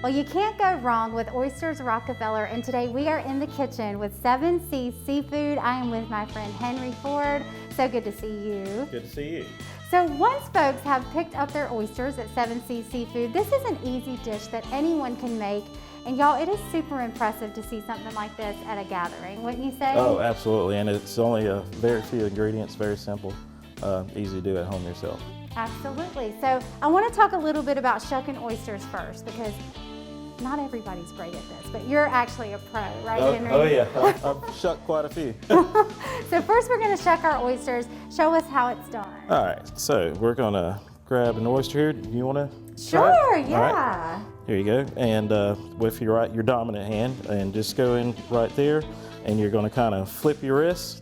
Well, you can't go wrong with Oysters Rockefeller, and today we are in the kitchen with 7C Seafood. I am with my friend Henry Ford. So good to see you. Good to see you. So once folks have picked up their oysters at 7C Seafood, this is an easy dish that anyone can make. And y'all, it is super impressive to see something like this at a gathering, wouldn't you say? Oh, absolutely, and it's only a very few ingredients, very simple, easy to do at home yourself. Absolutely. So I want to talk a little bit about shucking oysters first, because not everybody's great at this, but you're actually a pro, right, Henry? Oh yeah, I've shucked quite a few. So first we're going to shuck our oysters. Show us how it's done. All right, so we're going to grab an oyster here. You want to? Sure, yeah. All right. Here you go, and with your dominant hand, and just go in right there, and you're going to kind of flip your wrist.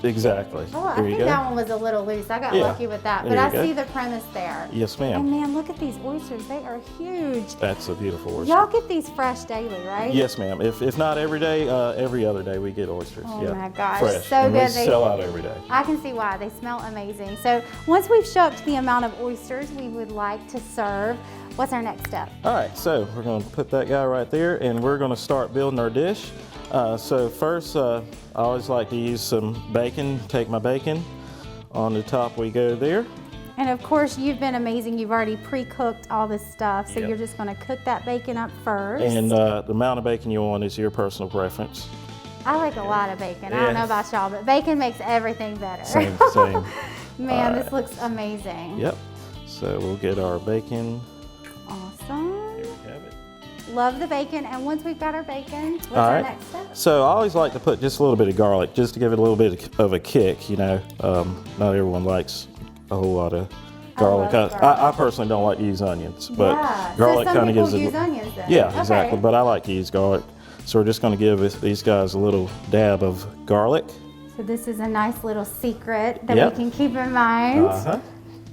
Exactly. Oh, I think that one was a little loose. I got lucky with that, but I see the premise there. Yes, ma'am. And man, look at these oysters. They are huge. That's a beautiful oyster. Y'all get these fresh daily, right? Yes, ma'am. If not every day, every other day we get oysters. Oh my gosh, fresh. so and good. They sell out every day. I can see why. They smell amazing. So once we've shucked the amount of oysters we would like to serve, what's our next step? All right, so we're going to put that guy right there, and we're going to start building our dish. So first, I always like to use some bacon. Take my bacon. On the top we go there. And of course, you've been amazing. You've already pre-cooked all this stuff, so you're just going to cook that bacon up first. And the amount of bacon you want is your personal preference. I like a lot of bacon. I don't know about y'all, but bacon makes everything better. Same. Man, this looks amazing. Yep. So we'll get our bacon. Awesome. Here we have it. Love the bacon, and once we've got our bacon, what's our next step? So I always like to put just a little bit of garlic, just to give it a little bit of a kick, you know. Not everyone likes a whole lot of garlic. I personally don't like to use onions, but garlic kind of gives it. Use onions then. Yeah, exactly, but I like to use garlic. So we're just going to give these guys a little dab of garlic. So this is a nice little secret that we can keep in mind.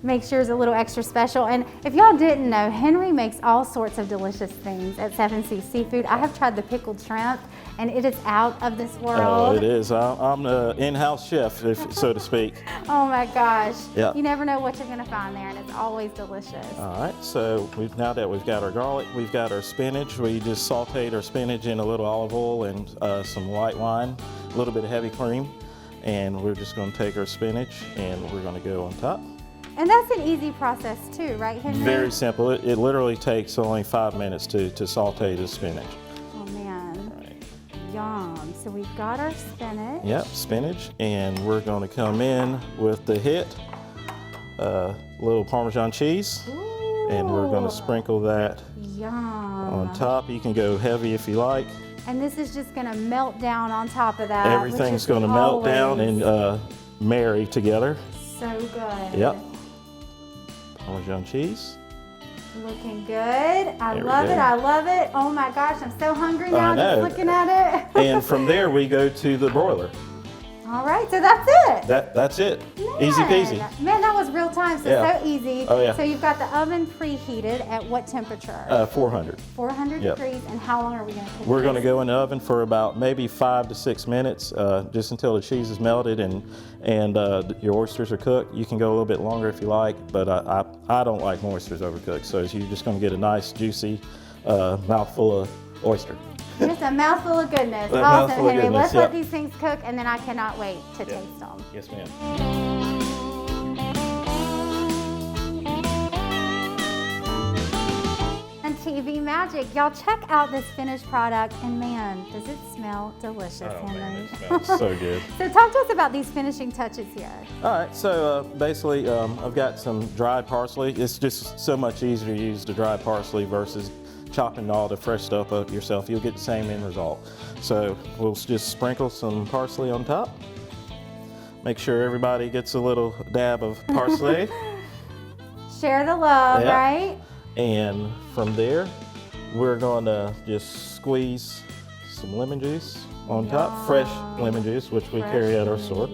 Make sure it's a little extra special. And if y'all didn't know, Henry makes all sorts of delicious things at 7C Seafood. I have tried the pickled shrimp, and it is out of this world. Oh, it is. I'm the in-house chef, so to speak. Oh my gosh. Yeah. You never know what you're going to find there, and it's always delicious. All right, so now that we've got our garlic, we've got our spinach. We just sauteed our spinach in a little olive oil and some white wine, a little bit of heavy cream. And we're just going to take our spinach, and we're going to go on top. And that's an easy process too, right, Henry? Very simple. It literally takes only 5 minutes to saute the spinach. Oh man, yum. So we've got our spinach. Yep, spinach, and we're going to come in with the hit, little Parmesan cheese. Ooh. And we're going to sprinkle that on top. You can go heavy if you like. And this is just going to melt down on top of that. Everything's going to melt down and marry together. So good. Yep. Parmesan cheese. Looking good. I love it. I love it. Oh my gosh, I'm so hungry now just looking at it. And from there we go to the broiler. All right, so that's it. That's it. Man. Easy peasy. Man, that was real time, so easy. Oh yeah. So you've got the oven preheated at what temperature? 400. 400 degrees, and how long are we going to cook We're going to go in the oven for about maybe 5 to 6 minutes, just until the cheese is melted and your oysters are cooked. You can go a little bit longer if you like, but I don't like my oysters overcooked, so you're just going to get a nice juicy mouthful of oyster. Just a mouthful of goodness. Awesome, Henry. Let's let these things cook, and then I cannot wait to taste them. Yes, ma'am. And TV magic. Y'all check out this finished product, and man, does it smell delicious, Henry. Man, it smells so good. So talk to us about these finishing touches here. All right, so basically I've got some dried parsley. It's just so much easier to use the dried parsley versus chopping all the fresh stuff up yourself. You'll get the same end result. So we'll just sprinkle some parsley on top. Make sure everybody gets a little dab of parsley. Share the love, right? And from there, we're going to just squeeze some lemon juice on top. Fresh lemon juice, which we carry at our store.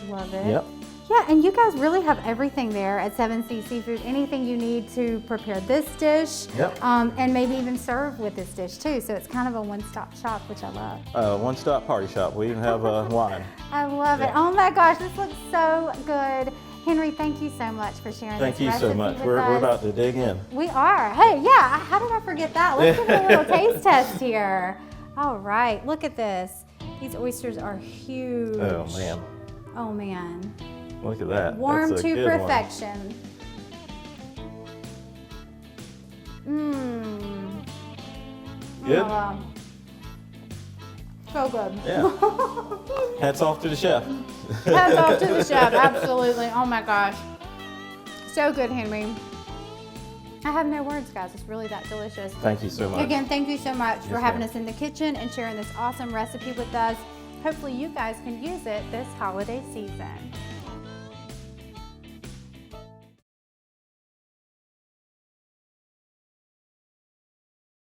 Love it. Yep. Yeah, and you guys really have everything there at 7C Seafood. Anything you need to prepare this dish, and maybe even serve with this dish too. So it's kind of a one-stop shop, which I love. One-stop party shop. We even have wine. I love it. Oh my gosh, this looks so good. Henry, thank you so much for sharing Thank this you so recipe much. with We're us. about to dig in. We are. Hey, yeah, how did I forget that? Let's give it a little taste test here. All right, look at this. These oysters are huge. Oh, man. Oh, man. Look at that. Warm That's a to good one. perfection. Mmm. Good? So good. Yeah. Hats off to the chef. Hats off to the chef, absolutely. Oh my gosh. So good, Henry. I have no words, guys. It's really that delicious. Thank you so much. Again, thank you so much for having ma'am. us in the kitchen and sharing this awesome recipe with us. Hopefully you guys can use it this holiday season.